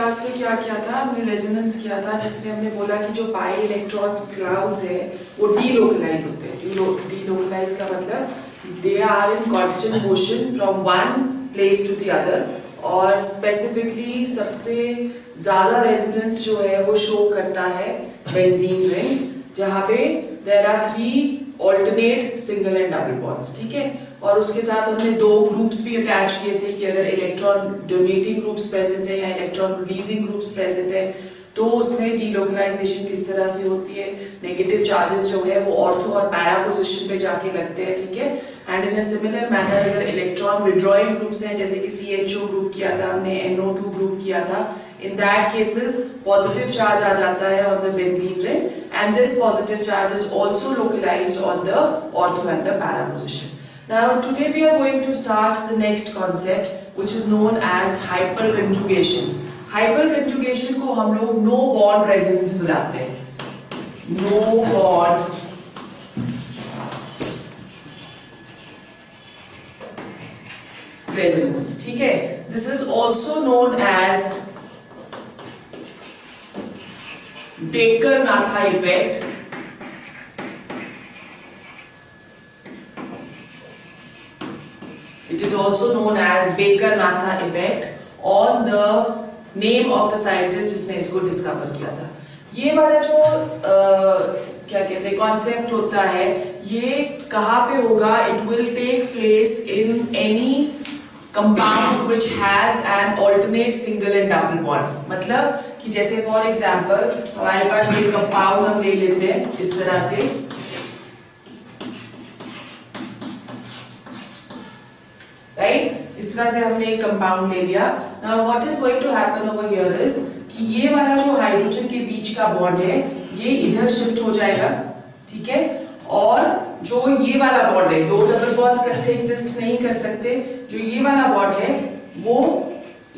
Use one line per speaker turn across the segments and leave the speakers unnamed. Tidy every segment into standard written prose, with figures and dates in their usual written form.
Class में क्या किया था, हमने रेजोनेंस किया था जिसमें हमने बोला कि जो पाई इलेक्ट्रॉन क्लाउड्स है वो डीलोकलाइज होते हैं। डीलोकलाइज का मतलब they are in constant motion from one place to the other, और स्पेसिफिकली सबसे ज्यादा रेजोनेंस जो है वो शो करता है बेंजीन रिंग, जहाँ पे there are 3 alternate single and double bonds. ठीक है, और उसके साथ हमने 2 ग्रुप्स भी अटैच किए थे कि अगर इलेक्ट्रॉन डोनेटिंग ग्रुप्स प्रेजेंट है या इलेक्ट्रॉन रिलीजिंग ग्रुप्स प्रेजेंट है तो उसमें डीलोकलाइजेशन किस तरह से होती है। नेगेटिव चार्जेस जो है वो ऑर्थो और पैरा पोजिशन पे जाके लगते हैं। ठीक है, and in a similar manner अगर इलेक्ट्रॉन विड्रॉइंग ग्रुप्स हैं, जैसे कि CHO ग्रुप किया था हमने, NO2 ग्रुप किया था, in that cases positive charge आ जाता है on the benzene ring, and this positive charge is also localized on the ortho and the para position. Now today we are going to start the next concept which is known as hyperconjugation. Hyperconjugation को हम लोग no bond resonance बुलाते हैं, no bond resonance. ठीक है, this is also known as Baker-Natha effect. It is also known as Baker-Natha effect on the name of the scientist जिसने इसको discover किया था। ये वाला जो क्या कहते हैं कॉन्सेप्ट होता है, ये कहाँ पे होगा? It will take place in any compound which has an alternate single and double bond. मतलब कि जैसे फॉर एग्जाम्पल हमारे पास एक कंपाउंड हम ले लेते हैं इस तरह से, राइट? इस तरह से हमने एक कंपाउंड ले लिया। Now what is going to happen over here is कि ये वाला जो हाइड्रोजन के बीच का बॉन्ड है ये इधर शिफ्ट हो जाएगा। ठीक है, और जो ये वाला बॉन्ड है, 2 डबल बॉन्ड्स इकट्ठे एग्जिस्ट नहीं कर सकते, जो ये वाला बॉन्ड है वो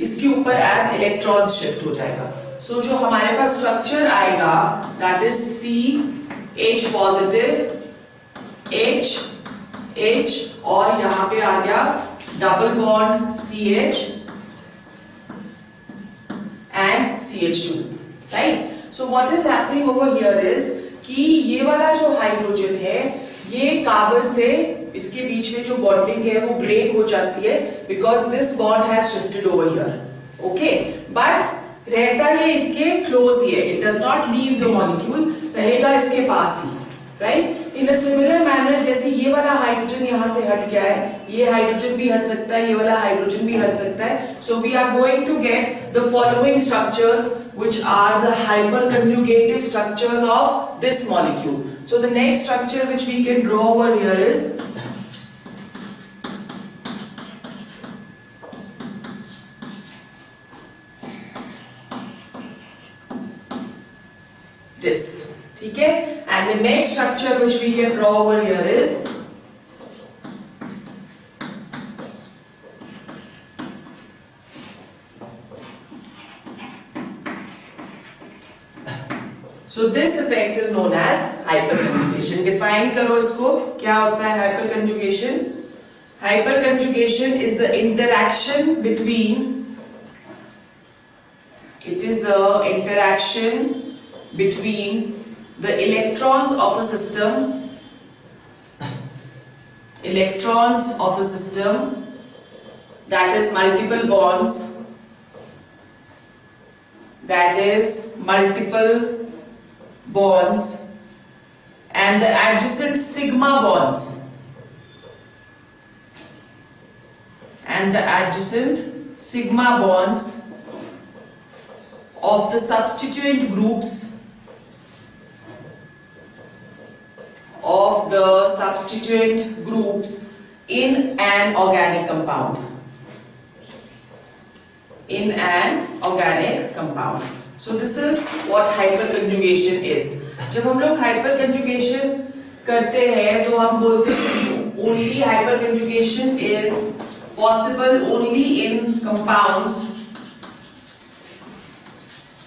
इसके ऊपर एज इलेक्ट्रॉन्स शिफ्ट हो जाएगा। सो जो हमारे पास स्ट्रक्चर आएगा that is CH positive H और यहाँ पे आ गया double bond CH and CH2, right? So what is happening over here is कि ये वाला जो हाइड्रोजन है ये कार्बन से इसके बीच में जो बॉन्डिंग है वो ब्रेक हो जाती है because this bond has shifted over here. Okay, but रहता ये इसके क्लोज ही है, it does not leave the molecule, रहेगा इसके पास ही, right? In a similar manner जैसे ये वाला हाइड्रोजन यहाँ से हट गया है, ये हाइड्रोजन भी हट सकता है, ये वाला हाइड्रोजन भी हट सकता है। So we are going to get the following structures which are the hyperconjugative structures of this molecule. So the next structure which we can draw over here is this. ठीक है, and the next structure which we can draw over here is so this effect is known as hyperconjugation. Define करो इसको, क्या होता है hyperconjugation? Hyperconjugation is the interaction between, it is the interaction between the electrons of a system, that is multiple bonds, and the adjacent sigma bonds, of the substituent groups in an organic compound. So this is what hyperconjugation is. जब हम लोग hyperconjugation करते हैं तो हम बोलते हैं only hyperconjugation is possible only in compounds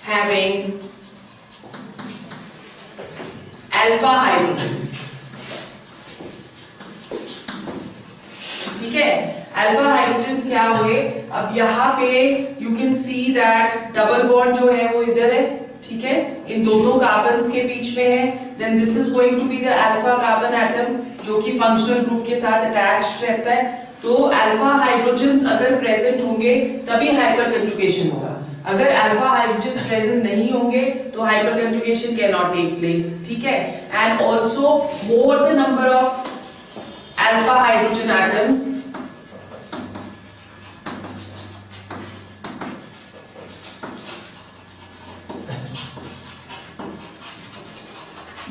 having alpha hydrogens. ठीक है, अल्फा हाइड्रोजन्स क्या हुए, अब यहाँ पे you can see that double bond जो है वो इधर है, ठीक है, इन दोनों कार्बन्स के बीच में है। Then this is going to be the alpha carbon atom जो कि फंक्शनल ग्रुप के साथ अटैच्ड रहता है। तो अल्फा हाइड्रोजन्स अगर प्रेजेंट होंगे तभी हाइपर कंजुगेशन होगा, अगर अल्फा हाइड्रोजन्स प्रेजेंट नहीं होंगे तो hyperconjugation can not take place, ठीक है। And also more the number of alpha hydrogen atoms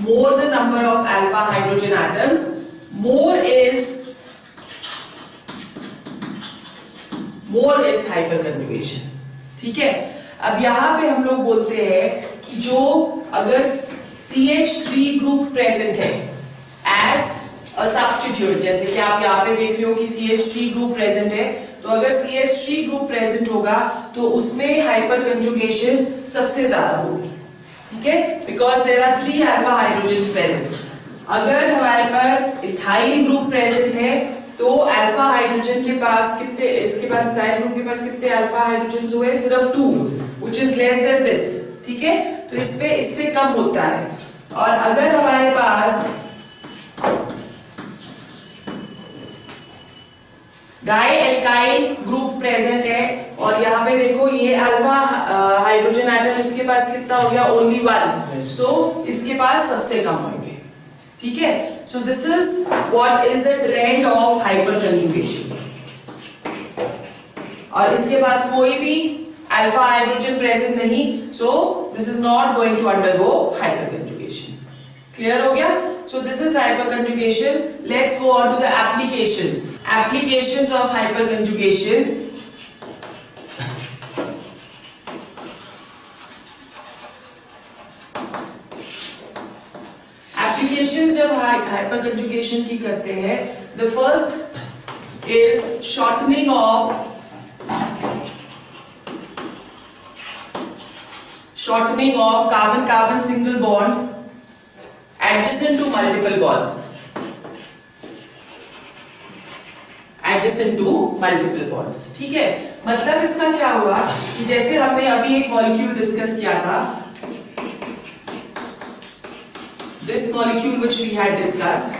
more the number of alpha hydrogen atoms, more is hyperconjugation, ठीक है। अब यहाँ पे हम लोग बोलते हैं कि जो अगर CH3 ग्रुप प्रेजेंट है as a substitute, जैसे कि आप यहाँ पे देख रहे हो कि CH3 ग्रुप प्रेजेंट है, तो अगर CH3 ग्रुप प्रेजेंट होगा तो उसमें हाइपरकंजुगेशन सबसे ज्यादा होगी, ठीक है, because there are 3 alpha hydrogens present. अगर हमारे पास इथाइल ग्रुप प्रेजेंट है तो अल्फा हाइड्रोजन के पास कितने, इसके पास इथाइल ग्रुप के पास कितने अल्फा हाइड्रोजन्स हुए, सिर्फ 2, which is less than this, ठीक है, तो इसमें इससे कम होता है। और अगर हमारे पास डाई एल्काइल ग्रुप प्रेजेंट है और यहाँ पे देखो ये अल्फा हाइड्रोजन एटम, इसके पास कितना हो गया, ओनली 1, सो इसके पास सबसे कम होंगे, ठीक है। So this is what is the trend of hyperconjugation. और इसके पास कोई भी अल्फा हाइड्रोजन प्रेजेंट नहीं, so this is not going to undergo hyperconjugation. Clear हो गया? So this is hyperconjugation. Let's go on to the applications. Applications of hyperconjugation. Applications जब hyperconjugation की करते हैं, the first is shortening of carbon-carbon single bond adjacent to multiple bonds, ठीक है। मतलब इसका क्या हुआ कि जैसे हमने अभी एक मॉलिक्यूल डिस्कस किया था, this molecule which we had discussed,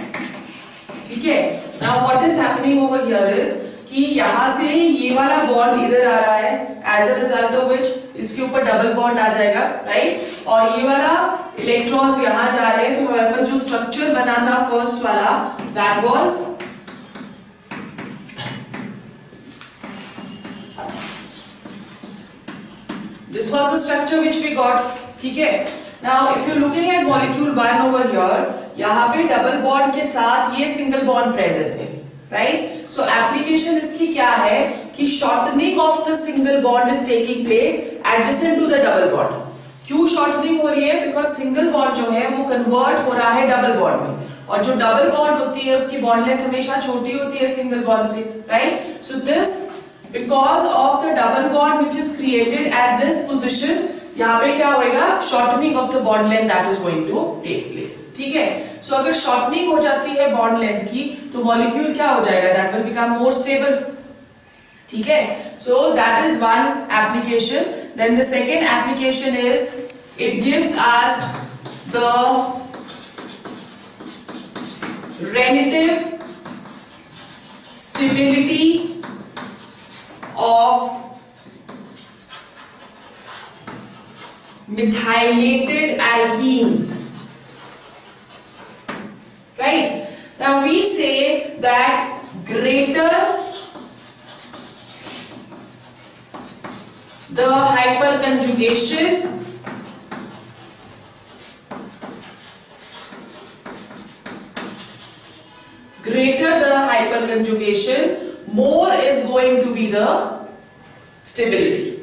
ठीक है। now what is happening over here is कि यहाँ से ये वाला बॉन्ड इधर आ रहा है, as a result of which इसके ऊपर डबल बॉन्ड आ जाएगा, राइट, और ये वाला इलेक्ट्रॉन्स यहाँ जा रहे हैं, तो हमारे पास जो स्ट्रक्चर बना था फर्स्ट वाला, that was this was the structure which we got, ठीक है। Now if you looking at molecule 1 over here, यहाँ पे डबल बॉन्ड के साथ ये सिंगल बॉन्ड प्रेजेंट है, राइट। सो एप्लीकेशन इसकी क्या है कि shortening of the single bond is taking place adjacent to the double bond. क्यों शॉर्टनिंग हो रही है? बिकॉज सिंगल बॉन्ड जो है वो कन्वर्ट हो रहा है डबल बॉन्ड में, और जो डबल बॉन्ड होती है उसकी बॉन्ड लेंथ हमेशा छोटी होती है सिंगल बॉन्ड से, right. So this because of the double bond which is created at this position, यहाँ पे क्या होएगा, shortening of the bond length that is going to take place, ठीक है। सो अगर शॉर्टनिंग हो जाती है बॉन्ड लेंथ की तो मॉलिक्यूल क्या हो जाएगा, that will become more stable, ठीक है। So that is one application. Then the second application is it gives us the relative stability of methylated alkenes, right? Now we say that greater the hyperconjugation, more is going to be the stability.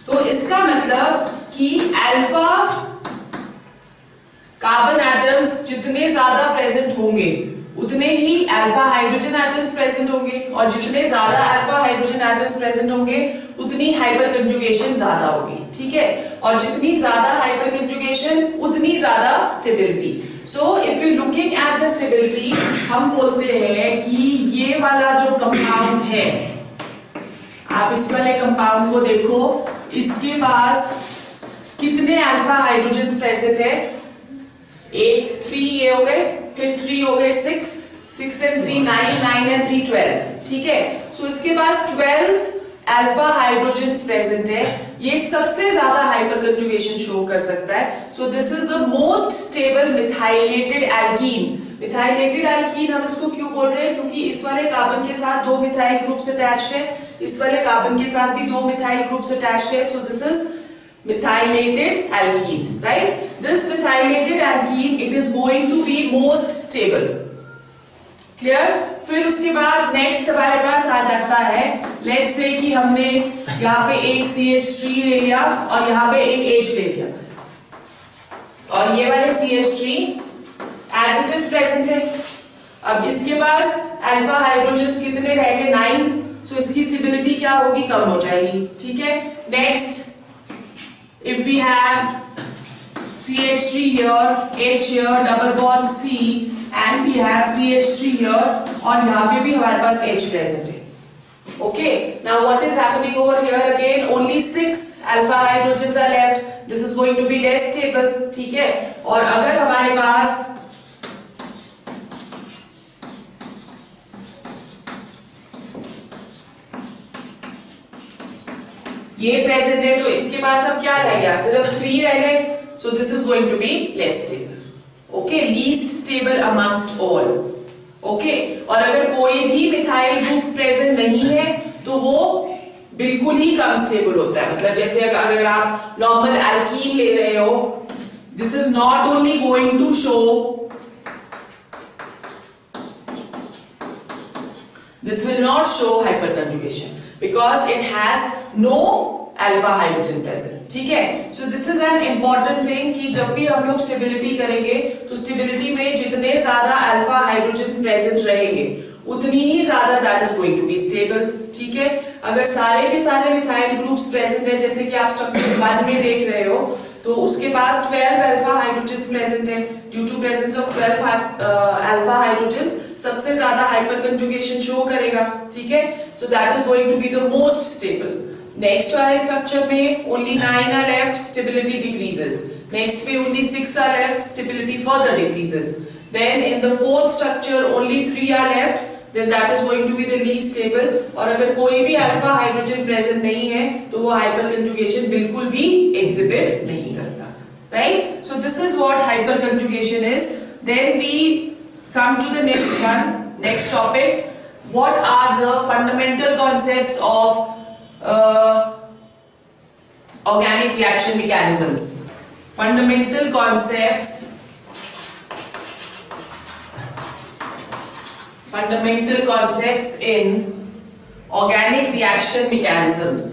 तो इसका मतलब कि alpha carbon atoms जितने ज्यादा present होंगे उतने ही alpha hydrogen atoms present होंगे, और जितने ज्यादा अल्फा हाइड्रोजन एटम्स प्रेजेंट होंगे उतनी हाइपर कंजुगेशन ज्यादा होगी। ठीक है, और जितनी ज्यादा हाइपर कंजुगेशन उतनी ज्यादा stability. So if you looking at the stability, हम बोलते हैं कि ये वाला जो कंपाउंड है, आप इस वाले कंपाउंड को देखो, इसके पास कितने अल्फा हाइड्रोजन प्रेजेंट है? 8 3 ये हो गए, फिर 3 हो गए 6 6 and 3 9 9 and 3 12, ठीक है। सो इसके पास 12 अल्फा हाइड्रोजन प्रेजेंट है, ये सबसे ज्यादा हाइपर कंजुगेशन शो कर सकता है। So this is the most stable methylated alkene. Methylated alkene हम इसको क्यों बोल रहे हैं? क्योंकि इस वाले कार्बन के साथ 2 मिथाइल ग्रुप्स अटैच्ड है, इस वाले कार्बन के साथ भी 2 मिथाइल ग्रुप्स अटैच्ड है। So this is methylated alkene, right? This methylated alkene, it is going to be most stable. Clear? फिर उसके बाद नेक्स्ट हमारे पास आ जाता है, लेट्स से कि हमने यहाँ पे एक CH3 ले लिया और यहाँ पे एक H ले लिया, और ये वाले CH3 as it is present है। अब इसके पास अल्फा हाइड्रोजन कितने रह गए? 9। सो इसकी स्टेबिलिटी क्या होगी? कम हो जाएगी, ठीक है। Next, if we have CH3 here, H here, double bond C, and we have CH3 here, और यहाँ पे भी हमारे पास H present है। Okay, now what is happening over here again? Only 6 alpha hydrogens are left. This is going to be less stable, ठीक है। और अगर हमारे पास ये प्रेजेंट है, तो इसके पास अब क्या रह गया? सिर्फ 3 रह गए। So this is going to be less stable, okay, least stable amongst all, okay. और अगर कोई भी मिथाइल ग्रुप प्रेजेंट नहीं है तो वो बिल्कुल ही कम स्टेबल होता है। मतलब जैसे अगर आप नॉर्मल एल्कीन ले रहे हो, this is not only going to show, this will not show hyperconjugation because it has no alpha hydrogen present, ठीक है। so this is an important thing कि जब भी हम लोग स्टेबिलिटी करेंगे तो स्टेबिलिटी में जितने ज्यादा अल्फा हाइड्रोजन प्रेजेंट रहेंगे उतनी ही ज्यादा that is going to be stable, ठीक है। अगर सारे के सारे मिथाइल ग्रुप्स प्रेजेंट है, जैसे कि आप स्ट्रक्चर 1 में देख रहे हो, तो उसके पास 12 अल्फा हाइड्रोजन प्रेजेंट है। Due to presence of 12 alpha hydrogen सबसे ज्यादा हाइपर कंजुगेशन शो करेगा, ठीक है। So that is going to be the most stable. Next वाले स्ट्रक्चर में only 9 R left, stability decreases. Next पे only 6 R left, stability further decreases. Then in the fourth structure only 3 R left, then that is going to be the least stable। और अगर कोई भी alpha hydrogen present नहीं है तो वो hyper conjugation बिल्कुल भी एग्जिबिट नहीं करता, right? So this is what hyper conjugation is. Then we come to the next one, next topic. What are the fundamental concepts of organic reaction mechanisms? Fundamental concepts in organic reaction mechanisms.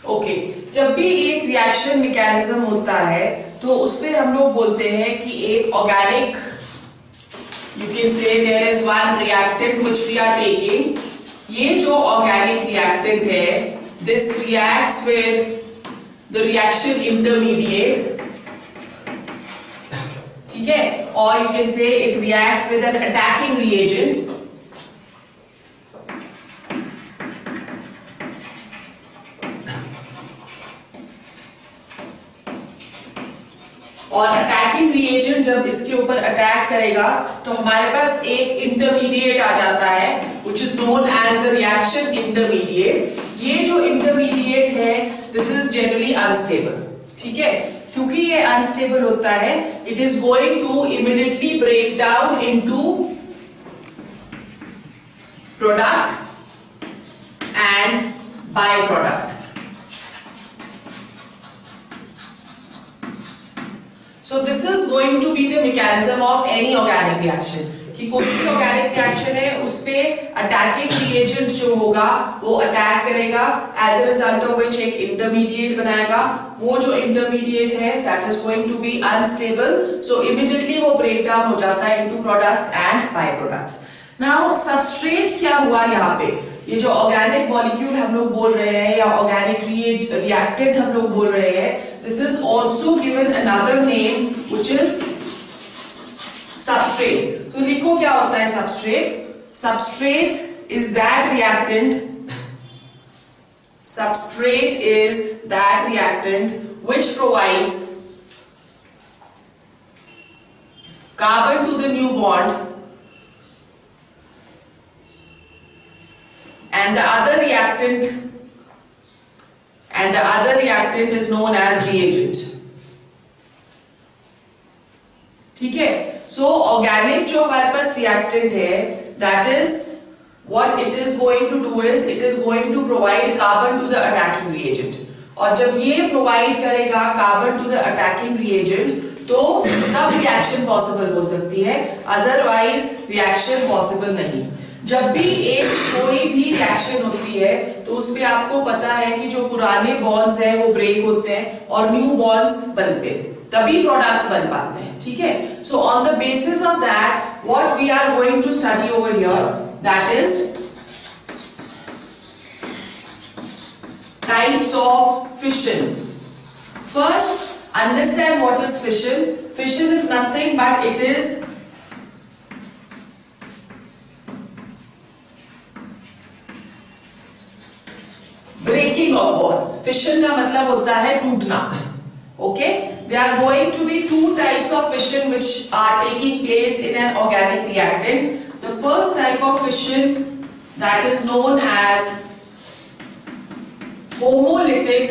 Okay, जब भी एक reaction mechanism होता है तो उससे हम लोग बोलते हैं कि एक organic, you can say there is one reactant which we are taking. ये जो organic reactant है, this reacts with the reaction intermediate, ठीक है, or you can say it reacts with an attacking reagent. और अटैकिंग रिएजेंट जब इसके ऊपर attack करेगा तो हमारे पास एक इंटरमीडिएट आ जाता है which is known as the reaction intermediate। ये जो इंटरमीडिएट है this is generally unstable, ठीक है। क्योंकि ये अनस्टेबल होता है, it is going to immediately break down into product and byproduct। So this is going to be the mechanism of any organic reaction। कि कोई भी ऑर्गेनिक रिएक्शन है उस पे अटैकिंग रिएजेंट जो होगा वो अटैक करेगा, as a result of which एक इंटरमीडिएट बनाएगा। वो जो इंटरमीडिएट है that is going to be unstable, so immediately वो ब्रेक डाउन हो जाता है into products and by products. Now substrate क्या हुआ यहाँ पे, ये जो ऑर्गेनिक मॉलिक्यूल हम लोग बोल रहे हैं या ऑर्गेनिक रिएक्टेंट हम लोग बोल रहे हैं, this is also given another name which is substrate. तो लिखो क्या होता है substrate. Substrate is that reactant, substrate is that reactant which provides carbon to the new bond and the other reactant is known as reagent। ठीक है, सो organic जो हमारे पास reactant है that is what it is going to do is it is going to provide carbon to the attacking reagent, और जब ये provide करेगा carbon to the attacking reagent तो तब reaction possible हो सकती है, otherwise reaction possible नहीं। जब भी एक कोई भी reaction होती है तो उसपे आपको पता है कि जो पुराने bonds हैं वो break होते हैं और new bonds बनते हैं, तभी products बन पाते हैं। ठीक है, so on the basis of that what we are going to study over here, that is types of fission. First, understand what is fission. Fission is nothing but it is breaking of bonds. Fission का मतलब होता है टूटना। Okay, there are going to be two types of fission which are taking place in an organic reactant. The first type of fission that is known as homolytic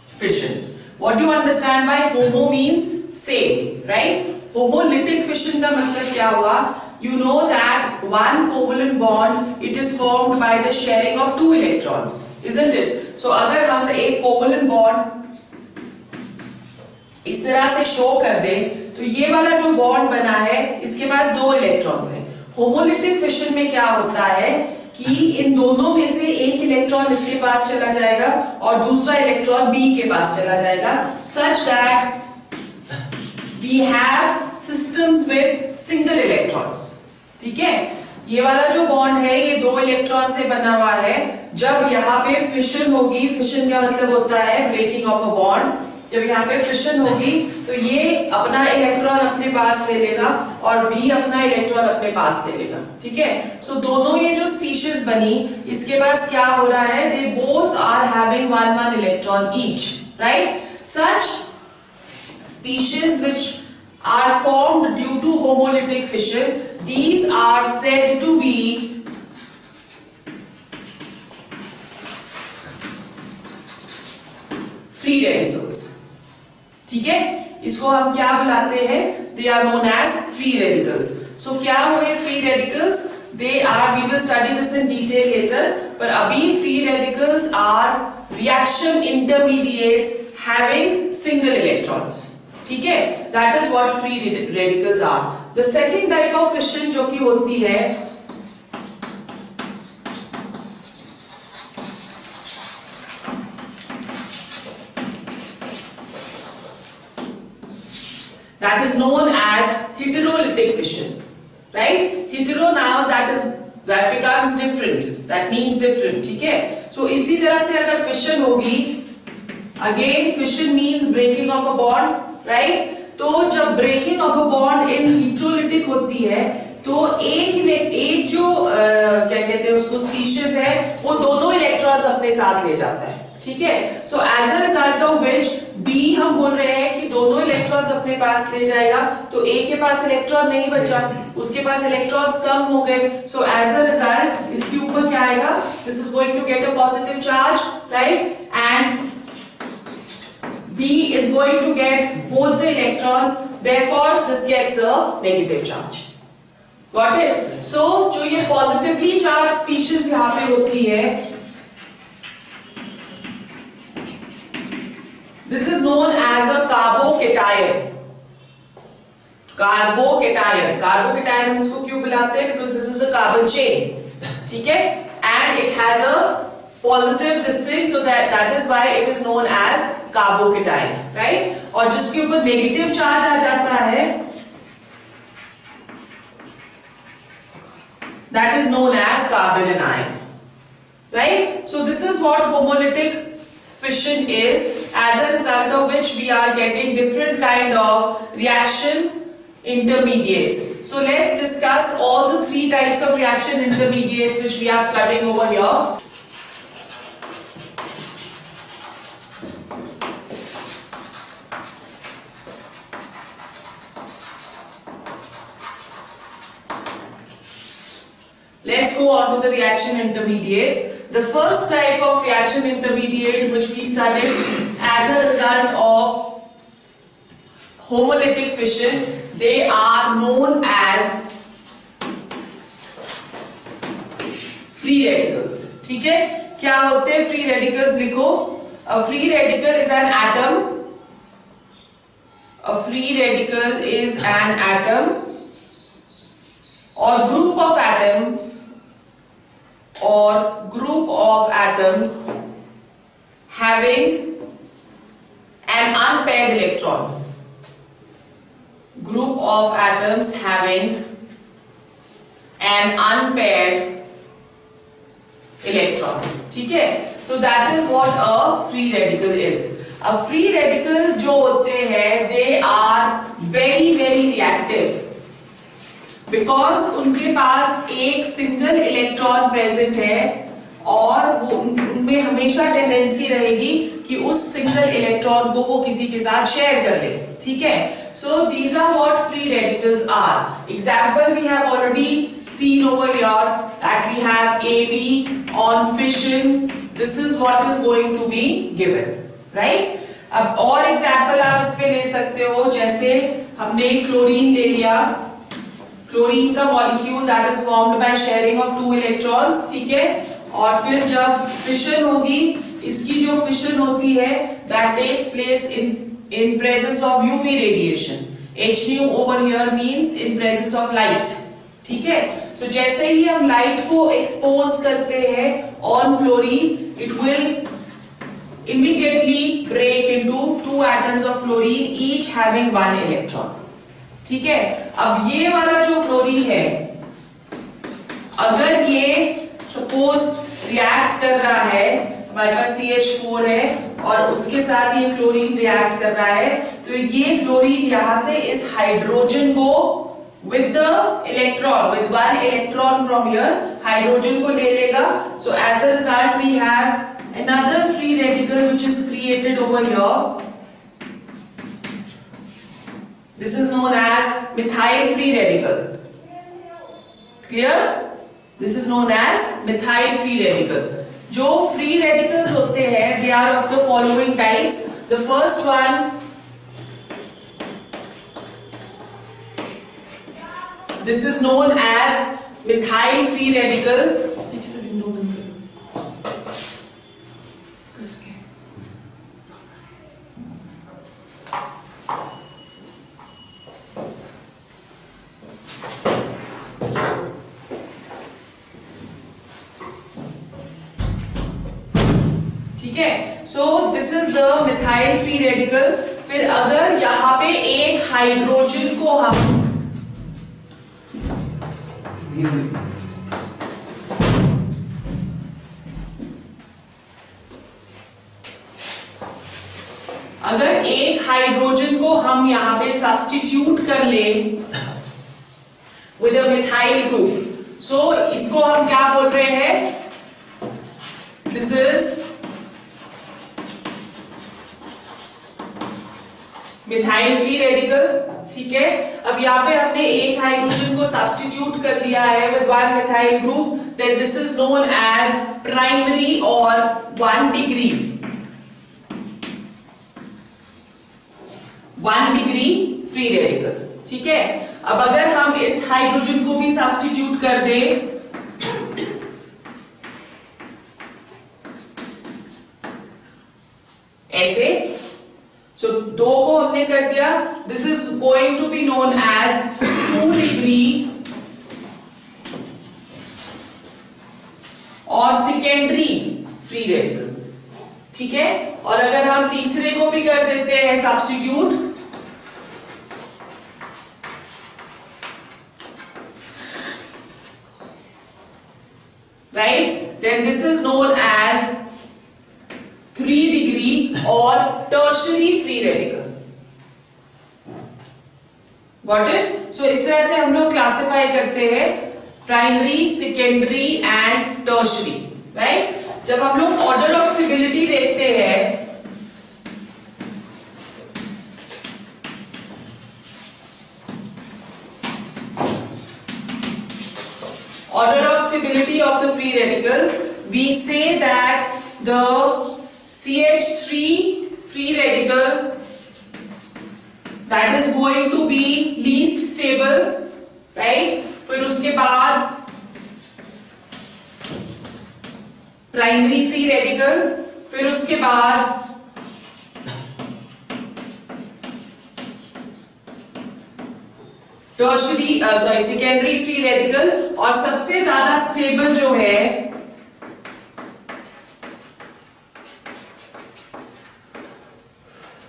fission. What do you understand by homo means same, right? Homolytic fission का मतलब क्या हुआ? You know that one covalent bond it is formed by the sharing of two electrons, isn't it? So अगर हम एक covalent bond इस तरह से शो कर दे तो ये वाला जो बॉन्ड बना है इसके पास दो इलेक्ट्रॉन्स हैं। होमोलिटिक फिशन में क्या होता है कि इन दोनों में से एक इलेक्ट्रॉन इसके पास चला जाएगा और दूसरा इलेक्ट्रॉन बी के पास चला जाएगा, such that we have systems with single electrons। ठीक है, ये वाला जो बॉन्ड है ये दो इलेक्ट्रॉन से बना हुआ है। जब यहाँ पे फिशन होगी, फिशन का मतलब होता है ब्रेकिंग ऑफ अ बॉन्ड, जब यहाँ पे फिशन होगी तो ये अपना इलेक्ट्रॉन अपने पास ले लेगा और बी अपना इलेक्ट्रॉन अपने पास ले लेगा। ठीक है, सो दोनों ये जो स्पीशीज बनी इसके पास क्या हो रहा है, they both are having one electron each, right? Such species which are formed due to homolytic fission, these are said to be free radicals। ठीक है, इसको हम क्या बुलाते हैं, they are known as free radicals. So क्या हुए free radicals, they are, we will study this in detail later, पर अभी free radicals are reaction intermediates having single electrons. ठीक है, that is what free radicals are. The second type of fission जो कि होती है that is known as heterolytic fission, right? Hetero now that becomes different, that means different। ठीक है, so इसी तरह से अगर fission होगी, again fission means breaking of a bond, right? तो जब breaking of a bond in heterolytic होती है तो एक जो क्या कहते हैं उसको स्पीशीज है वो दोनों इलेक्ट्रॉन्स अपने साथ ले जाता है। ठीक है, so as a result of which B हम बोल रहे हैं कि दोनों इलेक्ट्रॉन्स अपने पास ले जाएगा, तो ए के पास इलेक्ट्रॉन नहीं बचा, उसके पास इलेक्ट्रॉन्स कम हो गए, सो एज अ रिजल्ट इसके ऊपर क्या आएगा, this is going to get a positive charge, right? And B is going to get both the electrons, therefore this gets a negative charge। Got it? So जो ये positively charged species यहाँ पे होती है, this is known as a carbo carbocation. Carbocation, carbocation हम इसको क्यों बुलाते हैं? Because this is the carbon chain, ठीक है, and it has a positive this thing, so that is why it is known as carbocation, right. और जिसके ऊपर नेगेटिव चार्ज आ जाता है that is known as carbon anion, right? So this is what homolytic fission is, as a result of which we are getting different kind of reaction intermediates. So let's discuss all the three types of reaction intermediates which we are studying over here. Let's go on to the reaction intermediates. The first type of reaction intermediate which we studied as a result of homolytic fission, they are known as free radicals. ठीक है, क्या होते हैं free radicals? लिखो, a free radical is an atom. A free radical is an atom or group of atoms having an unpaired electron. Group of atoms having an unpaired electron, ठीक है। So that is what a free radical is. A free radical जो होते हैं they are very very reactive because उनके पास एक single electron present है और वो उनमें हमेशा टेंडेंसी रहेगी कि उस सिंगल इलेक्ट्रॉन को वो किसी के साथ शेयर कर ले, ठीक है। So these are what free radicals are. Example we have already seen over here that we have AB on fission, this is what is going to be given, right. अब और एग्जांपल आप इस पे ले सकते हो, जैसे हमने क्लोरीन ले लिया, क्लोरीन का molecule that is formed by sharing of two electrons, ठीक है। और फिर जब फिशन होगी, इसकी जो फिशन होती है that takes place in presence of UV radiation. Hnu over here means in presence of light, ठीक है। सो जैसे ही हम लाइट को एक्सपोज करते हैं on chlorine, it will immediately break into two atoms of chlorine, each having one electron, ठीक है। अब ये वाला जो क्लोरीन है, अगर ये सपोज रिएक्ट कर रहा है, हमारे पास CH4 है और उसके साथ ये क्लोरीन रिएक्ट कर रहा है, तो ये क्लोरीन यहां से इस हाइड्रोजन को with the electron, with one electron from here, hydrogen को ले लेगा। So as a result we have another free radical which is created over here. This is known as methyl free radical. Clear? This is known as methyl free radical. जो free radicals होते हैं, they are of the following types. The first one, this is known as methyl free radical. which is a no ठीक है। So this is the methyl free radical. फिर अगर यहाँ पे एक हाइड्रोजन को हम यहाँ पे सब्स्टिट्यूट कर ले with a methyl group, so इसको हम क्या बोल रहे हैं? This is methyl free radical, ठीक है। अब यहाँ पे हमने एक हाइड्रोजन को सब्स्टिट्यूट कर लिया है with one methyl group, then this is known as primary और 1 डिग्री फ्री रेडिकल, ठीक है। अब अगर हम इस हाइड्रोजन को भी सब्स्टिट्यूट कर दें, ऐसे, सो 2 को हमने कर दिया, this is going to be known as 2 degree और सेकेंडरी फ्री रेडिकल। ठीक है, और अगर हम तीसरे को भी कर देते हैं substitute, right, then this is known as 3 degree or tertiary free radical. Got it? So इस तरह से हम लोग क्लासिफाई करते हैं primary, secondary and tertiary, right. जब हम लोग ऑर्डर ऑफ स्टेबिलिटी देखते हैं, order of stability of the free radicals, we say that the CH3 free radical that is going to be least stable, right? फिर उसके बाद प्राइमरी फ्री रेडिकल, फिर उसके बाद टर्शरी सेकेंडरी फ्री रेडिकल, और सबसे ज्यादा स्टेबल जो है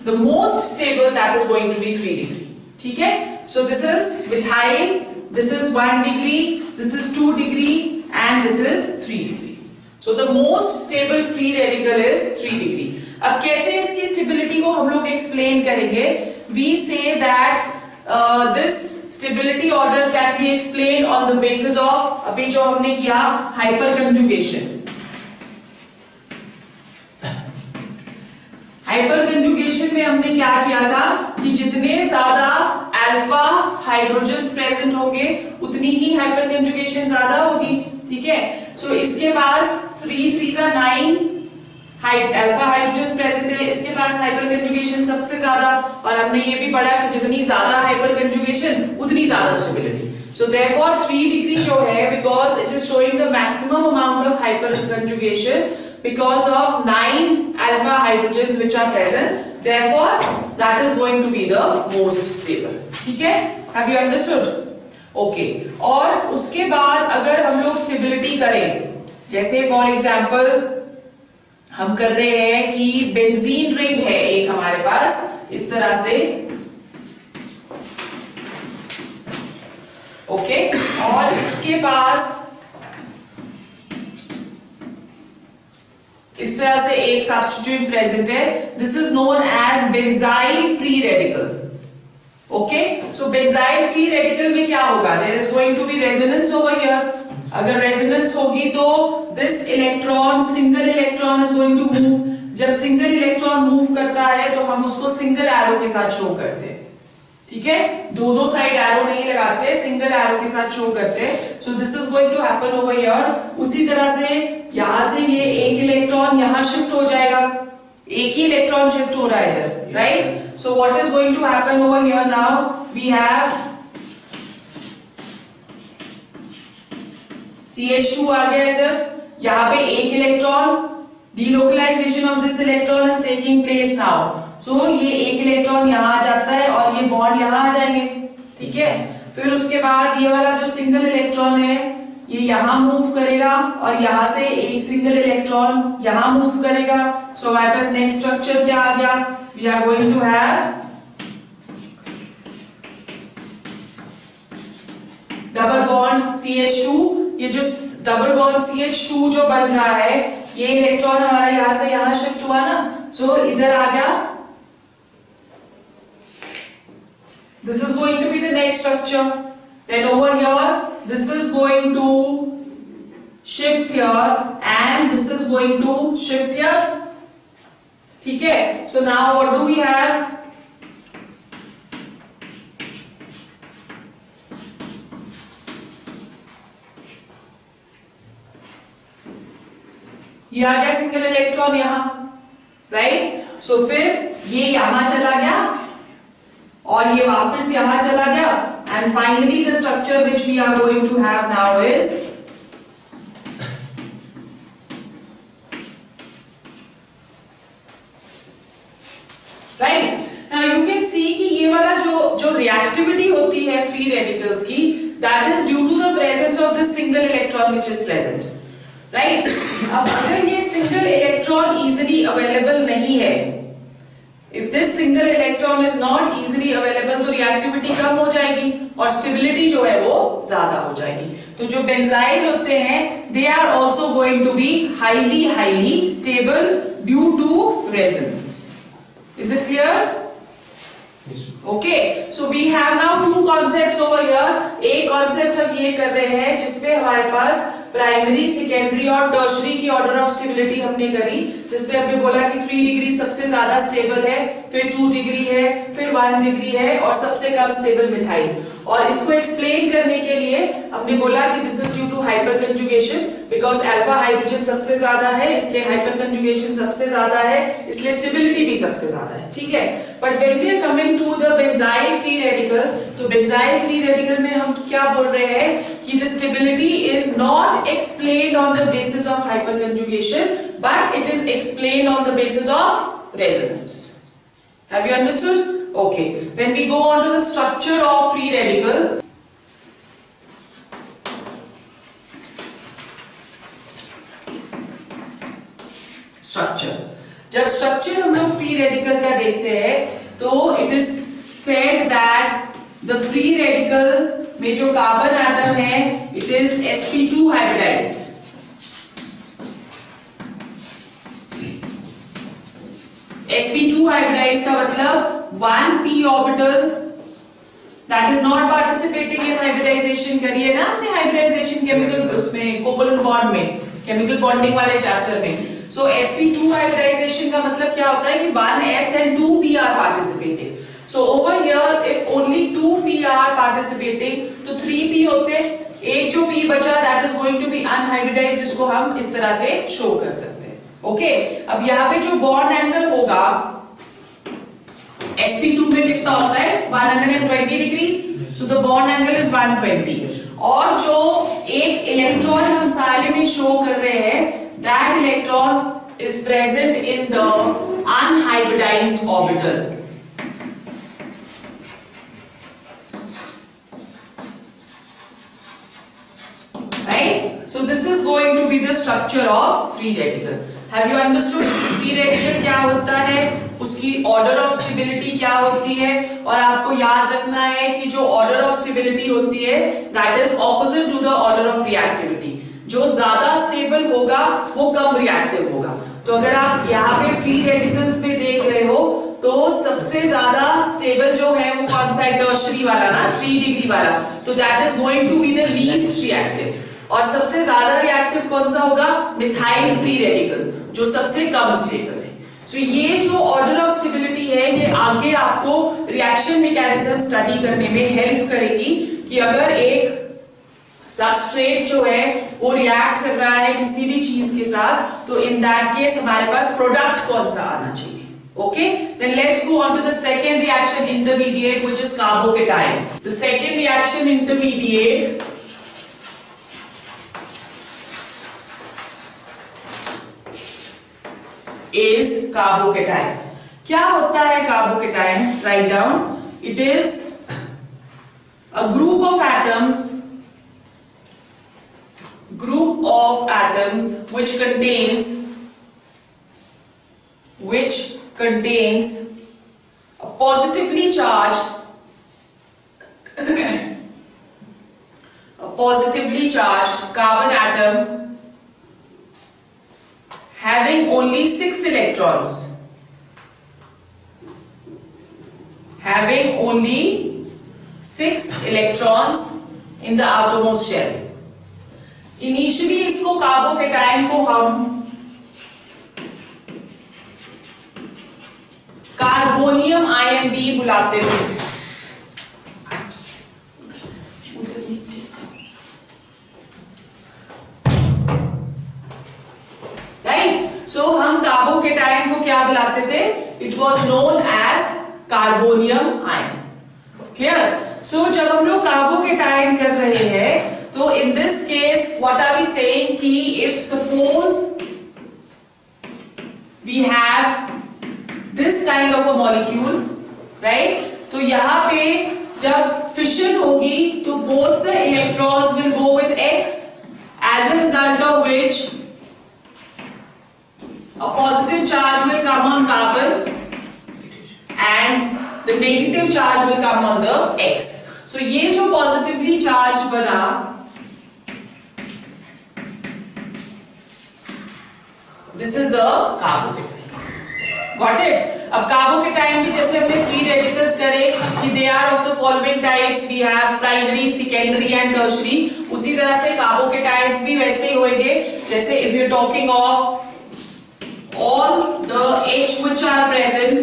the most stable, that is going to be 3 degree. ठीक है, so this is methyl, this is 1 degree, this is 2 degree and this is 3 degree. So the most stable free radical is 3 degree. अब कैसे इसकी stability को हम लोग explain करेंगे? We say that this stability order can be explained on the basis of अभी जो हमने किया हाइपर कंजुगेशन। हाइपर कंजुगेशन में हमने क्या किया था कि जितने ज्यादा अल्फा हाइड्रोजन्स प्रेजेंट होंगे उतनी ही हाइपर कंजुगेशन ज्यादा होगी। ठीक है, सो इसके पास 3 3s are 9 alpha hydrogens present है, इसके पास हाइपर कंजुगेशन सबसे ज्यादा, और हमने ये भी पढ़ा कि जितनी ज्यादा हाइपर कंजुगेशन उतनी ज्यादा स्टेबिलिटी। So therefore 3 degree जो है, because it is showing the maximum amount of hyperconjugation because of 9 alpha hydrogens which are present, therefore that is going to be the most stable. ठीक है, have you understood? Okay, और उसके बाद अगर हम लोग स्टेबिलिटी करें, जैसे फॉर एग्जाम्पल हम कर रहे हैं कि बेंजीन रिंग है एक हमारे पास इस तरह से, ओके, और इसके पास इस तरह से एक सब्स्टिट्यूट प्रेजेंट है, this is known as benzyl free radical. Okay, so benzyl free radical में क्या होगा? There is going to be resonance over here. अगर रेजोनेंस होगी तो this electron, single electron is going to move. जब single electron move करता है तो हम उसको सिंगल एरो के साथ शो करते हैं। ठीक है, दोनों साइड एरो नहीं लगाते, सिंगल एरो के साथ शो करते हैं। So this is going to happen over here. उसी तरह से यहां से ये एक इलेक्ट्रॉन यहां शिफ्ट हो जाएगा, एक ही इलेक्ट्रॉन शिफ्ट हो रहा है इधर, right. So what is going to happen over here now? We have CH2 आ गया इधर, यहाँ पे एक electron, delocalization of this electron is taking place now. So ये एक इलेक्ट्रॉन यहाँ आ जाता है और ये बॉन्ड यहाँ आ जाएंगे। ठीक है, फिर उसके बाद ये वाला जो सिंगल इलेक्ट्रॉन है ये यहाँ मूव करेगा और यहाँ से एक सिंगल इलेक्ट्रॉन यहाँ मूव करेगा। सो हमारे पास नेक्स्ट स्ट्रक्चर क्या आ गया? We are going to have double bond CH2। ये जो डबल बॉन्ड CH2 जो बन रहा है, ये इलेक्ट्रॉन हमारा यहां से यहां शिफ्ट हुआ ना, सो इधर आ गया। This is going to be the next structure. Then over here this is going to shift here and this is going to shift here. ठीक है, so now what do we have? ये आ गया सिंगल इलेक्ट्रॉन यहां, right. So फिर ये यहां चला गया और ये वापस यहां चला गया, and finally the structure which we are going to have now is right. Can see कि ये वाला जो रिएक्टिविटी होती है फ्री रेडिकल्स की, that is due to the presence of this single electron which is present, right. अब अगर ये सिंगल इलेक्ट्रॉन इजीली अवेलेबल नहीं है, if this single electron is not easily available, तो रिएक्टिविटी कम हो जाएगी और स्टेबिलिटी जो है वो ज्यादा हो जाएगी। तो जो बेंजाइल होते हैं they are also going to be highly stable due to resonance. Is it clear? Okay, so we have now two concepts over here. एक कॉन्सेप्ट हम ये कर रहे हैं जिसपे हमारे पास प्राइमरी, सेकेंडरी और टर्शरी की ऑर्डर ऑफ स्टेबिलिटी हमने करी, जिसपे हमने बोला कि 3 डिग्री सबसे ज्यादा स्टेबल है, फिर 2 डिग्री है, फिर 1 डिग्री है और सबसे कम स्टेबल मिथाइल। और इसको एक्सप्लेन करने के लिए हमने बोला कि this is due to hyperconjugation, because alpha hydrogen सबसे ज्यादा है इसलिए हाइपर कंजुगेशन सबसे ज्यादा है, इसलिए स्टेबिलिटी भी सबसे ज्यादा है, ठीक है। But when we are coming to the benzyl free radical, तो बेंजाइल फ्री रेडिकल में हम क्या बोल रहे हैं कि the stability is not explained on the basis of hyperconjugation, but it is explained on the basis of resonance. Have you understood? Okay, then we go on to the structure of free radical. Structure. जब structure हम लोग free radical का देखते हैं तो it is said that the free radical में जो carbon atom है it is sp2 hybridized. sp2 hybridized का मतलब 1p orbital that is not participating in hybridization करिए ना हमने hybridization केमिकल उसमें कोवलेंट बॉन्ड में, केमिकल बॉन्डिंग वाले चैप्टर में। So sp2 hybridization का मतलब क्या होता है कि 1s and 2p are participating. So over here if only 2p are participating तो 3p होते, एक जो p बचा that is going to be unhybridized, जिसको हम इस तरह से शो कर सकते हैं। ओके, अब यहाँ पे जो बॉन्ड एंगल होगा sp2 में कितना होता है 120 degrees, so the bond angle is 120। और जो एक इलेक्ट्रॉन हम साले में शो कर रहे हैं that electron is present in the unhybridised orbital. Right? So this is going to be the structure of free radical. Have you understood? Free radical क्या होता है, उसकी ऑर्डर ऑफ स्टेबिलिटी क्या होती है, और आपको याद रखना है कि जो ऑर्डर ऑफ स्टेबिलिटी होती है that is opposite to the order of reactivity. जो ज्यादा स्टेबल होगा वो कम रिएक्टिव होगा। तो अगर आप यहाँ पे फ्री रेडिकल्स में देख रहे हो तो सबसे ज्यादा स्टेबल जो है वो कौन सा है, टर्शरी वाला ना, 3 डिग्री वाला, तो that is going to be the least reactive. और सबसे ज्यादा रिएक्टिव कौन सा होगा, मिथाइल फ्री रेडिकल, जो सबसे कम स्टेबल है। सो ये जो ऑर्डर ऑफ स्टेबिलिटी है ये आगे आपको रिएक्शन मैकेनिज्म स्टडी करने में हेल्प करेगी कि अगर एक सबस्ट्रेट जो है वो रिएक्ट कर रहा है किसी भी चीज के साथ तो इन दैट केस हमारे पास प्रोडक्ट कौन सा आना चाहिए। Okay, then let's go on to the second reaction intermediate, which is carbocation. The second reaction intermediate is carbocation. क्या होता है carbocation? Write down. It is a group of atoms which contains a positively charged carbon atom having only 6 electrons, in the outermost shell. Initially इसको carbocation को हम carbonium ion भी बुलाते थे। Right, सो हम कार्बोकेटाइन को क्या बुलाते थे, it was known as carbonium ion. Clear? So जब हम लोग कार्बोकेटाइन कर रहे हैं तो in this case what are we saying कि if suppose we have this kind of a molecule, right? तो यहाँ पे जब फिशन होगी तो both the electrons will go with x, as a result of which a positive charge will come on carbon and the negative charge will come on the x. So ये जो positively charged बना, this is the carbocation. Got it? अब carbocation भी जैसे हमने free radicals करे कि they are of the following types, we have primary, secondary and tertiary, उसी तरह से कार्बोकेटाइन्स भी वैसे ही होंगे. जैसे if you talking of all the H which are present,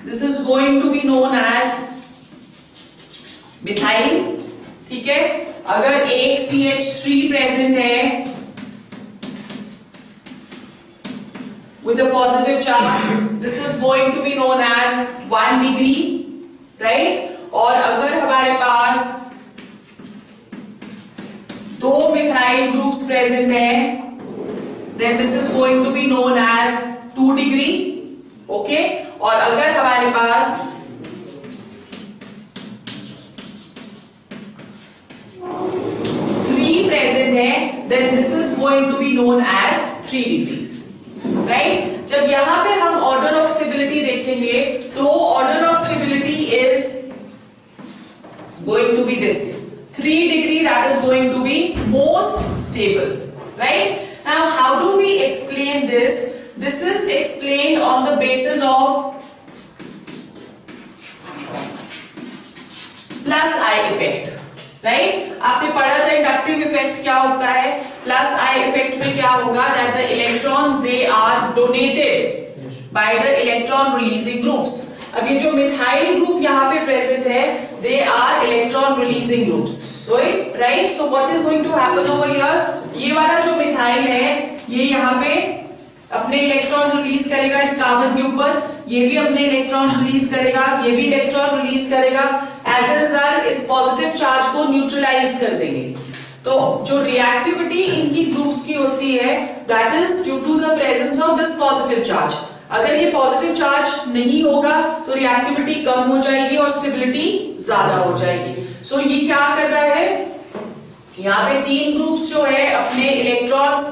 this is going to be known as methyl. ठीक है? अगर एक CH3 प्रेजेंट है with a positive charge, this is going to be known as 1 degree, right? और अगर हमारे पास दो methyl groups present है, then this is going to be known as 2 degree, okay? और अगर हमारे पास three present है, then this is going to be known as 3 degrees. Right? जब यहां पे हम ऑर्डर ऑफ स्टेबिलिटी देखेंगे तो order of stability is going to be this 3 degree, that is going to be most stable, right? Now how do we explain this? This is explained on the basis of plus I effect, right? आपने पढ़ा था inductive effect क्या होता है. Plus I effect में क्या होगा, that the electrons they are donated by the electron releasing groups. अब ये जो मिथाइल ग्रुप यहाँ पे प्रेजेंट है, they are electron releasing groups, right? So what is going to happen over here, ये वाला जो मिथाइल है ये यहाँ पे अपने इलेक्ट्रॉन रिलीज करेगा इस कार्बन के ऊपर, ये भी अपने इलेक्ट्रॉन रिलीज करेगा, ये भी इलेक्ट्रॉन रिलीज करेगा. एज ए रिजल्ट इस पॉजिटिव चार्ज को न्यूट्रलाइज कर देंगे. तो जो रिएक्टिविटी इनकी ग्रुप्स की होती है, that is due to the presence of this positive charge. अगर ये पॉजिटिव चार्ज नहीं होगा तो रिएक्टिविटी कम हो जाएगी और स्टेबिलिटी ज्यादा हो जाएगी. सो ये क्या कर रहा है, यहाँ पे तीन ग्रुप्स जो है अपने इलेक्ट्रॉन्स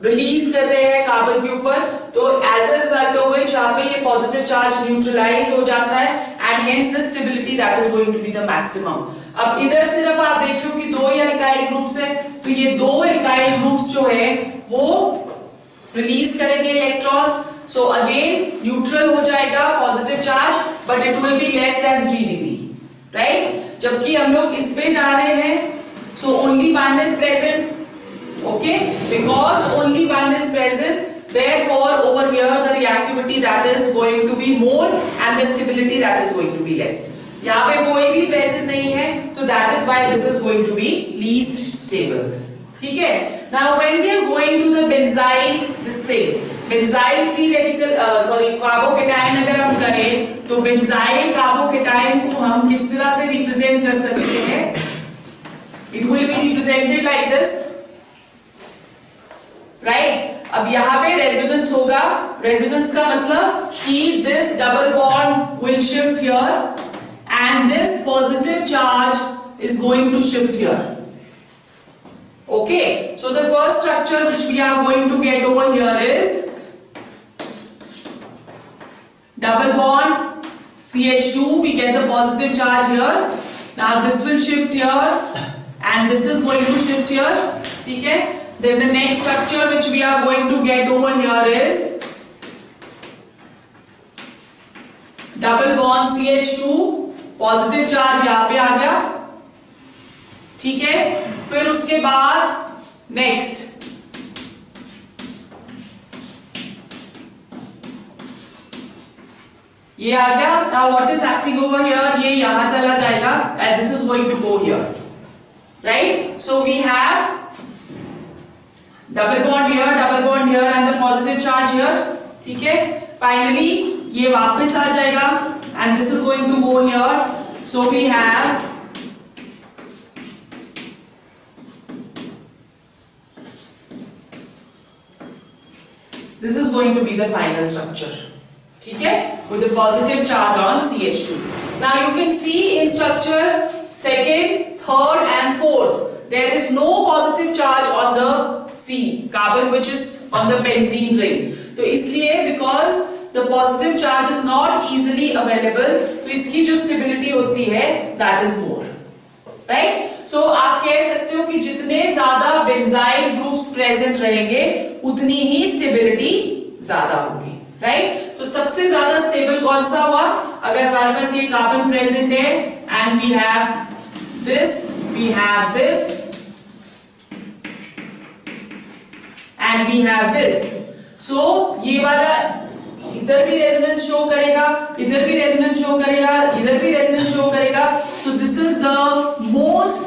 रिलीज कर रहे हैं कार्बन के ऊपर, तो as a result of which यहाँ पे ये पॉजिटिव चार्ज न्यूट्रलाइज हो जाता है and hence the stability that is going to be the maximum. अब इधर सिर्फ आप देखियो कि दो ही अल्काइल ग्रुप्स है, तो ये दो अल्काइल ग्रुप्स जो है वो रिलीज करेंगे इलेक्ट्रॉन्स. सो अगेन न्यूट्रल हो जाएगा positive charge, but it will be less than 3 degree, right? जबकि हम लोग इसमें जा रहे हैं, so only one is present. Okay, because only one is present, therefore over here the reactivity that is going to be more and the stability that is going to be less. यहाँ पे कोई भी present नहीं है, तो that is why this is going to be least stable. ठीक है? Now when we are going to the benzyl, this thing, benzyl free radical, carbocation अगर हम करें तो benzyl कार्बोकेटाइन को हम किस तरह से रिप्रेजेंट कर सकते हैं? It will be represented like this. Right? अब यहाँ पे रेजोनेंस होगा. रेजोनेंस का मतलब कि this double bond will shift here and this positive charge is going to shift here. Okay, so the first structure which we are going to get over here is double bond CH2. We get the positive charge here. Now this will shift here and this is going to shift here. ठीक है? Then the next structure which we are going to get over here is double bond CH2, positive charge यहाँ पे आ गया. ठीक है? फिर उसके बाद next ये आ गया. Now what is acting over here? ये यहाँ चला जाएगा and this is going to go here, right? So we have double bond here and the positive charge here. ठीक है? Finally ये वापस आ जाएगा and this is going to go here. So we have this is going to be the final structure. ठीक है, with a positive charge on CH2. Now you can see in structure second, third and fourth there is no positive charge on the C carbon which is on the benzene ring. तो इसलिए because the positive charge is not easily available, तो इसकी जो stability होती है that is more, right? So आप कह सकते हो कि जितने ज्यादा बेंजाइल ग्रुप्स प्रेजेंट रहेंगे उतनी ही स्टेबिलिटी ज्यादा होगी, राइट? तो सबसे ज्यादा स्टेबल कौन सा हुआ? अगर हमारे पास ये कार्बन प्रेजेंट है and we have this and we have this, so ये वाला इधर भी रेजोनेंस शो करेगा, इधर भी रेजोनेंस शो करेगा, इधर भी रेजोनेंस शो करेगा. So this is the most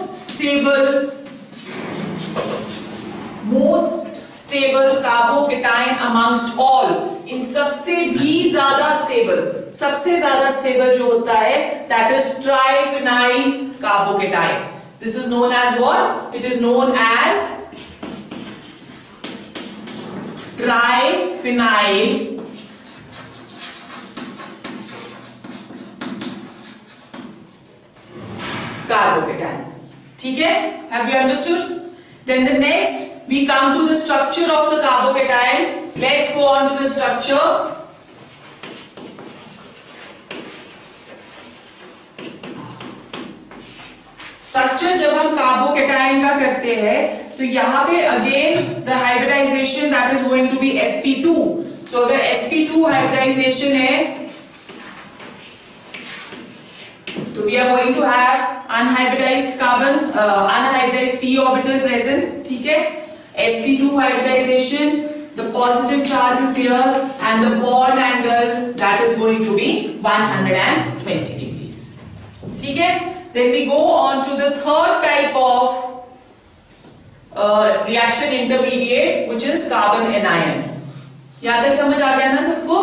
stable carbocation amongst all. इन सबसे भी ज्यादा स्टेबल जो होता है that is triphenyl carbocation. This is known as what? It is known as triphenyl carbocation. ठीक है? Have you understood? Then the next we come to the structure of the carbocation. Let's go on to the structure. Structure जब हम carbocation का करते हैं तो यहाँ पे again the hybridization that is going to be sp2. So अगर sp2 hybridization है तो we are going to have unhybridized carbon, unhybridized p orbital present. ठीक है? sp2 hybridization, the positive charge is here and the bond angle that is going to be 120 degrees. ठीक है? Then we go on to the third type of reaction intermediate which is carbon anion. यहाँ तक समझ आ गया ना सबको?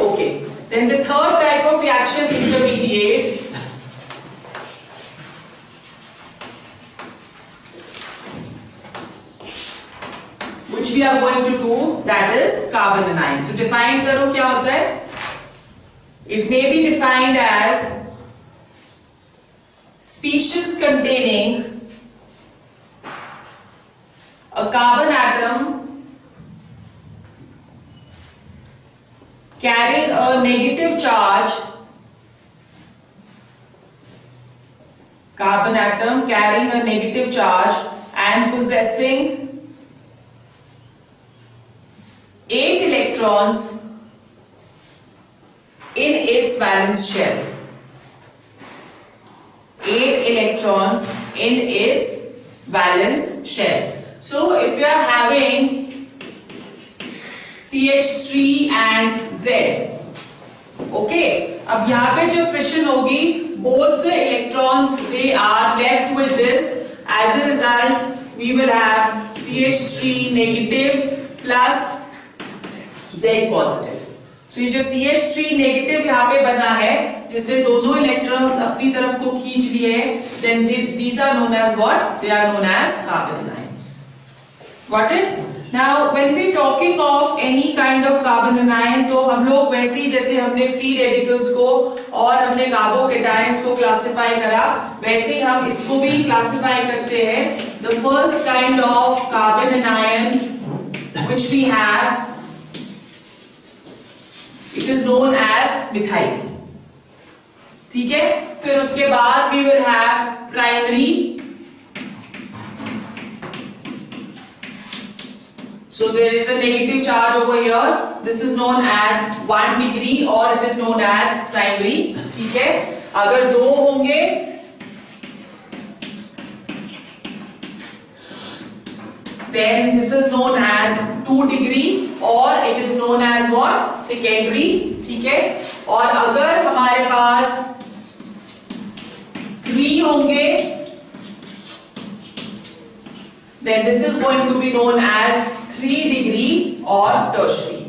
Okay. Then the third type of reaction intermediate which we are going to do that is carbon anion. So define करो क्या होता है? It may be defined as species containing a carbon atom carrying a negative charge, carbon atom carrying a negative charge and possessing 8 electrons in its valence shell. 8 electrons in its valence shell. So if you are having CH3 and Z, okay, अब यहाँ पे जब fission होगी both the electrons they are left with this. As a result we will have CH3 negative plus Z positive. So ये जो CH3 negative यहाँ पे बना है जिससे दोनों electrons अपनी तरफ को खींच लिए, then these are known as what? They are known as carbon anions. Got it? Now when we talking of any kind of carbon anion, तो हम लोग वैसे ही जैसे हमने free radicals को और हमने carbocations को classify करा, वैसे ही हम इसको भी classify करते हैं. The first kind of carbon anion which we have, it is known as methyl. ठीक है? फिर उसके बाद we will have primary. So there is a negative charge over here. This is known as 1 degree or it is known as primary. ठीक है? अगर दो होंगे then this is known as 2 degree or it is known as what? Secondary. ठीक है? और अगर हमारे पास 3 होंगे then this is going to be known as 3 degree or tertiary.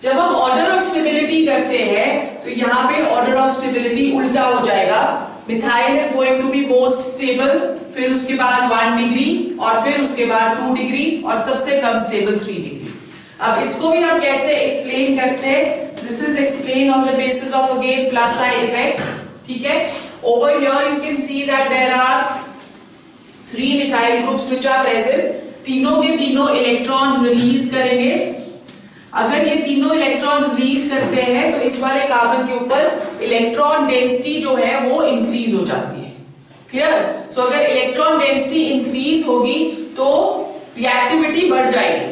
जब हम ऑर्डर ऑफ स्टेबिलिटी करते हैं तो यहाँ पे ऑर्डर ऑफ स्टेबिलिटी उल्टा हो जाएगा. Methyl is going to be most stable, फिर उसके बाद 1 डिग्री और फिर उसके बाद 2 डिग्री और सबसे कम स्टेबल 3 डिग्री. अब इसको भी हम कैसे एक्सप्लेन करते हैं? This is explain on the basis of again plus sign effect, ठीक है। Over here you can see that there are 3 methyl groups which are present. तीनों के तीनों इलेक्ट्रॉन्स रिलीज करेंगे। अगर ये तीनों इलेक्ट्रॉन्स रिलीज करते हैं तो इस वाले कार्बन के ऊपर इलेक्ट्रॉन डेंसिटी जो है वो इंक्रीज हो जाती है। क्लियर? सो अगर इलेक्ट्रॉन डेंसिटी इंक्रीज होगी तो रिएक्टिविटी बढ़ जाएगी।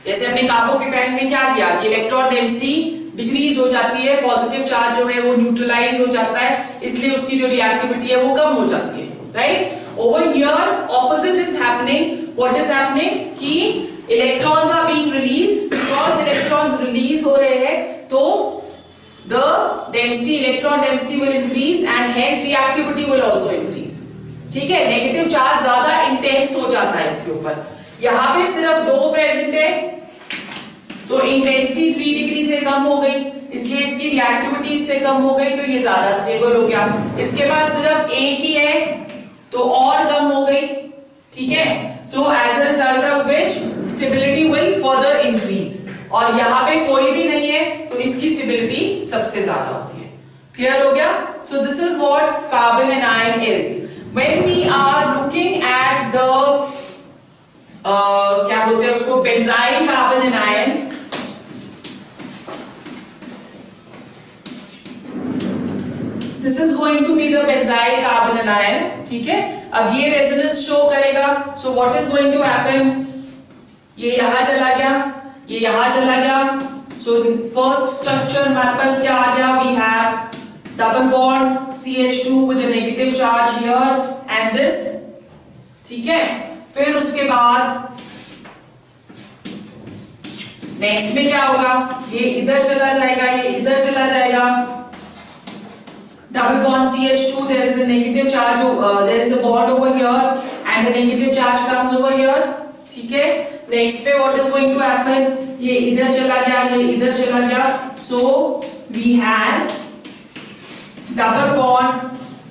जैसे हमने कार्बोकेटाइन में क्या किया कि इलेक्ट्रॉन डेंसिटी डिक्रीज हो जाती है, पॉजिटिव चार्ज जो है वो न्यूट्रलाइज हो जाता है, इसलिए उसकी जो रिएक्टिविटी है वो कम हो जाती है, right? Over here opposite is happening. What is happening कि electrons are being released. Because electrons release हो रहे हैं तो the density, electron density will increase and hence reactivity will also increase, ठीक है। नेगेटिव चार्ज ज्यादा इंटेंस हो जाता है इसके ऊपर। यहाँ पे सिर्फ 2 प्रेजेंट है तो इंटेंसिटी 3 डिग्री से कम हो गई, इसलिए इसकी रिएक्टिविटी इससे कम हो गई तो ये ज्यादा स्टेबल हो गया। इसके पास सिर्फ एक ही है तो और कम हो गई, ठीक है। So as a result of which stability will further increase. और यहाँ पे कोई भी नहीं है तो इसकी स्टेबिलिटी सबसे ज्यादा होती है। क्लियर हो गया? So this is what carbon anion is. When we are looking at the क्या बोलते हैं उसको, benzyl carbon anion, this is going to be the benzyl carbon anion, ठीक है। अब ये रेजोनेंस शो करेगा। So what is going to happen, ये यहां चला गया, ये यहां चला गया। सो फर्स्ट स्ट्रक्चर हमारे पास क्या आ गया? We have double bond CH2 with a negative charge here and this, ठीक है। फिर उसके बाद नेक्स्ट में क्या होगा? ये इधर चला जाएगा, ये इधर चला जाएगा। Double bond CH2, there is a negative charge, there is a bond over here and a negative charge comes over here, ठीक है। नेक्स्ट पे what is going to happen? ये इधर चला गया, ये इधर चला गया। So we have double bond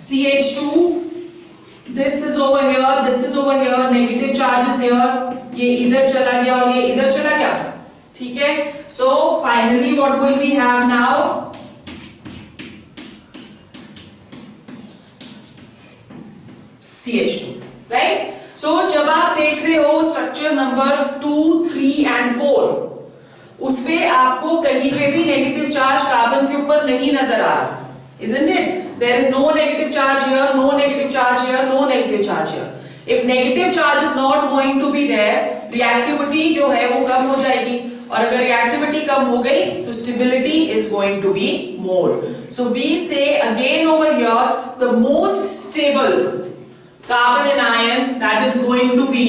CH2, this is over here, this is over here, negative charge is here, ये इधर चला गया और ये इधर चला गया, ठीक है। So finally what will we have now? CH2, right? So जब आप देख रहे हो स्ट्रक्चर नंबर 2, 3 and 4, उसमें आपको कहीं पे भी नेगेटिव चार्ज कार्बन के ऊपर नहीं नजर आ रहा, isn't it? There is no negative charge here, no negative charge here, no negative charge here. If negative charge is not going to be there, reactivity जो है वो कम हो जाएगी, और अगर reactivity कम हो गई तो stability is going to be more. So we say again over here the most stable carbon anion that is going to be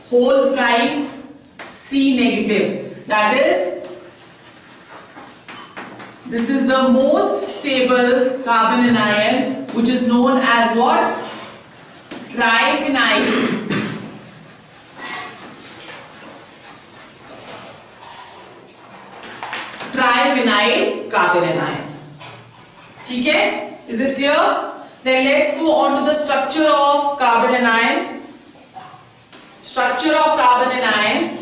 whole thrice C negative. That is, this is the most stable carbon anion which is known as what? Triphenyl. Triphenyl carbon anion. ठीक है? Is it clear? Then let's go on to the structure of carbon anion. Structure of carbon anion.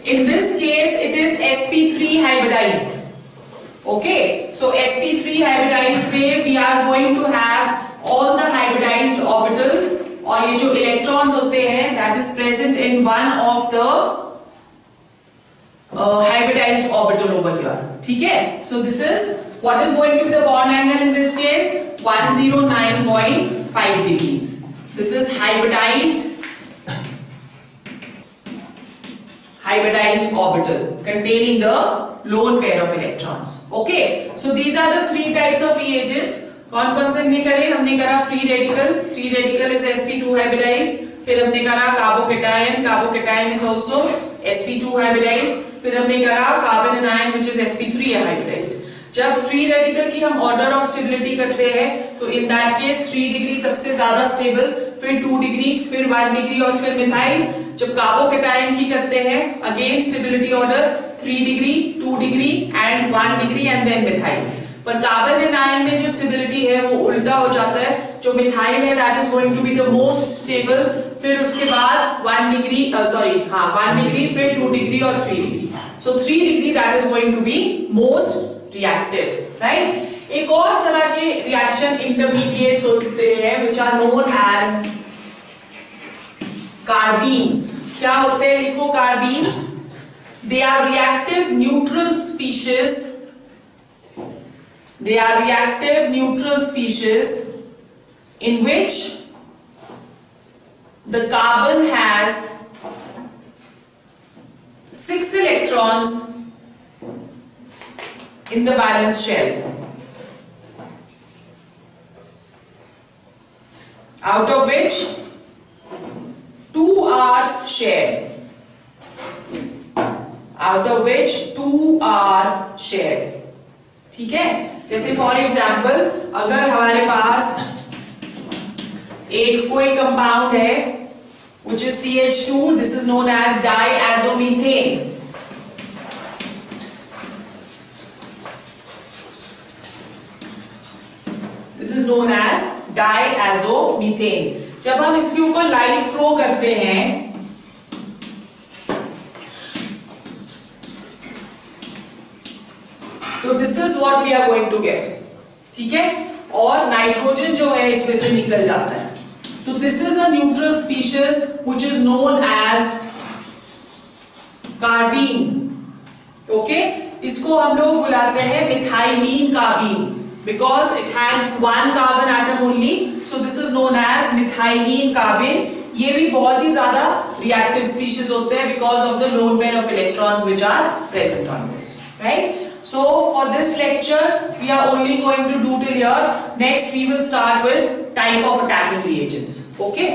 In this case, it is sp3 hybridized. Okay, so sp3 hybridized में we are going to have all the hybridized orbitals, और ये जो electrons होते हैं that is present in one of the hybridized orbital over here. ठीक है? So this is what is going to be the bond angle in this case? 109.5 degrees. This is hybridized orbital containing the lone pair of electrons. Okay, so these are the 3 types of reagents. कौन कौन से हमने करे? हमने करा free radical is sp2 hybridized. फिर हमने करा carbocation is also sp2 hybridized. फिर हमने करा carbon anion which is sp3 hybridized. जब फ्री रेडिकल की हम ऑर्डर ऑफ स्टेबिलिटी करते हैं तो इन दैट केस 3 डिग्री सबसे ज्यादा स्टेबल, फिर 2 डिग्री, फिर 1 डिग्री और फिर मिथाइल। जब कार्बोकेटाइन की करते हैं again stability order 3 degree, 2 degree and 1 degree and then methyl. पर कार्बन एनायन में जो स्टेबिलिटी है वो उल्टा हो जाता है. जो मिथाइल है that is going to be the most stable. फिर उसके बाद 1 डिग्री 1 डिग्री, फिर 2 डिग्री और 3 degree. So 3 degree that is going to be most reactive, right. एक और तरह के रिएक्शन इंटरमीडिएट्स होते हैं which are known as carbenes. क्या होते हैं? लिखो कार्बीन्स. They are reactive neutral species. They are reactive neutral species in which the carbon has 6 electrons in the valence shell. Out of which 2 are shared. Out of which 2 are shared. ठीक है. जैसे for example अगर हमारे पास एक कोई compound है which is CH2, this is known as diazomethane. This is known as diazomethane. जब हम इसके ऊपर लाइट थ्रो करते हैं तो this is what we are going to get. ठीक है. और नाइट्रोजन जो है इसमें से निकल जाता है. तो this is a neutral species which is known as carbene. Okay. इसको हम लोग बुलाते हैं methylene carbene because it has 1 carbon atom only. So this is known as methylene carbene. ये भी बहुत ही ज्यादा रिएक्टिव स्पीशीज होते हैं because of the lone pair of electrons which are present on this, right. So for this lecture we are only going to do till here. Next we will start with type of attacking reagents. Okay.